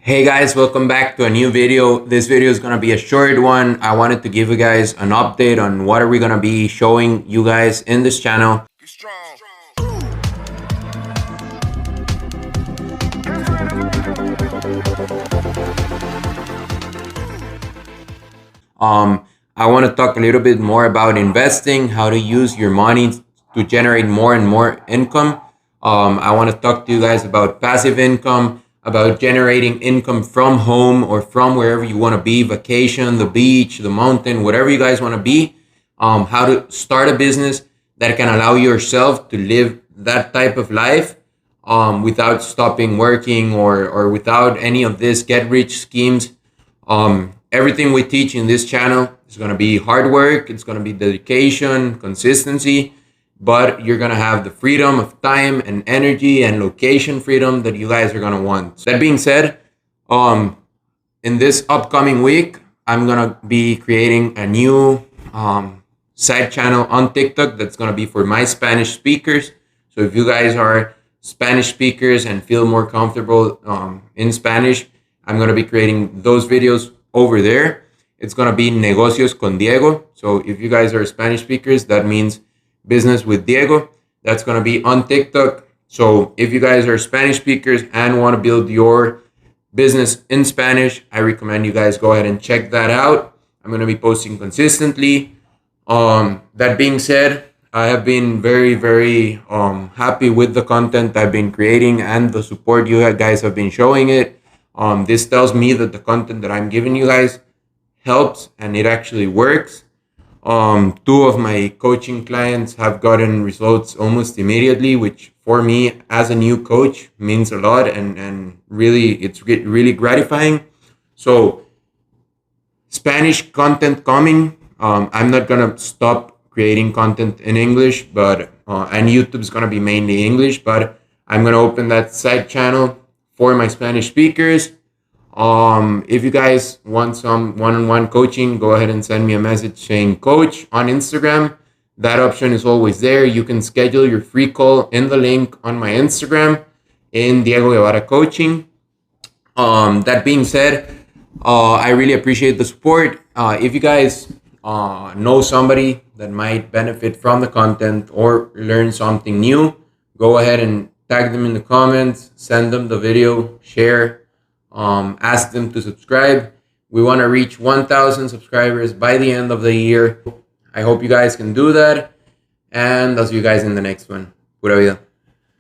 Hey guys, welcome back to a new video. This video is going to be a short one. I wanted to give you guys an update on what are we going to be showing you guys in this channel. I want to talk a little bit more about investing, how to use your money to generate more and more income. I want to talk to you guys about passive income, about generating income from home or from wherever you want to be, vacation, the beach, the mountain, whatever you guys want to be. How to start a business that can allow yourself to live that type of life without stopping working or without any of this get rich schemes. Everything we teach in this channel is going to be hard work. It's going to be dedication, consistency, but you're going to have the freedom of time and energy and location freedom that you guys are going to want. That being said, in this upcoming week, I'm going to be creating a new side channel on TikTok that's going to be for my Spanish speakers. So if you guys are Spanish speakers and feel more comfortable in Spanish, I'm going to be creating those videos over there. It's going to be Negocios con Diego. So if you guys are Spanish speakers, that means business with Diego. That's going to be on TikTok. So if you guys are Spanish speakers and want to build your business in Spanish, I recommend you guys go ahead and check that out. I'm going to be posting consistently. That being said, I have been very, very happy with the content I've been creating and the support you guys have been showing it. This tells me that the content that I'm giving you guys helps and it actually works. Two of my coaching clients have gotten results almost immediately, which for me as a new coach means a lot and really it's really gratifying. So Spanish content coming. I'm not gonna stop creating content in English, but and YouTube's gonna be mainly English, but I'm gonna open that side channel for my Spanish speakers. If you guys want some one-on-one coaching, go ahead and send me a message saying coach on Instagram. That option is always there. You can schedule your free call in the link on my Instagram in Diego Guevara Coaching. That being said, I really appreciate the support. If you guys know somebody that might benefit from the content or learn something new, go ahead and tag them in the comments, send them the video, share, ask them to subscribe. We want to reach 1,000 subscribers by the end of the year. I hope you guys can do that. And I'll see you guys in the necht one. Pura vida.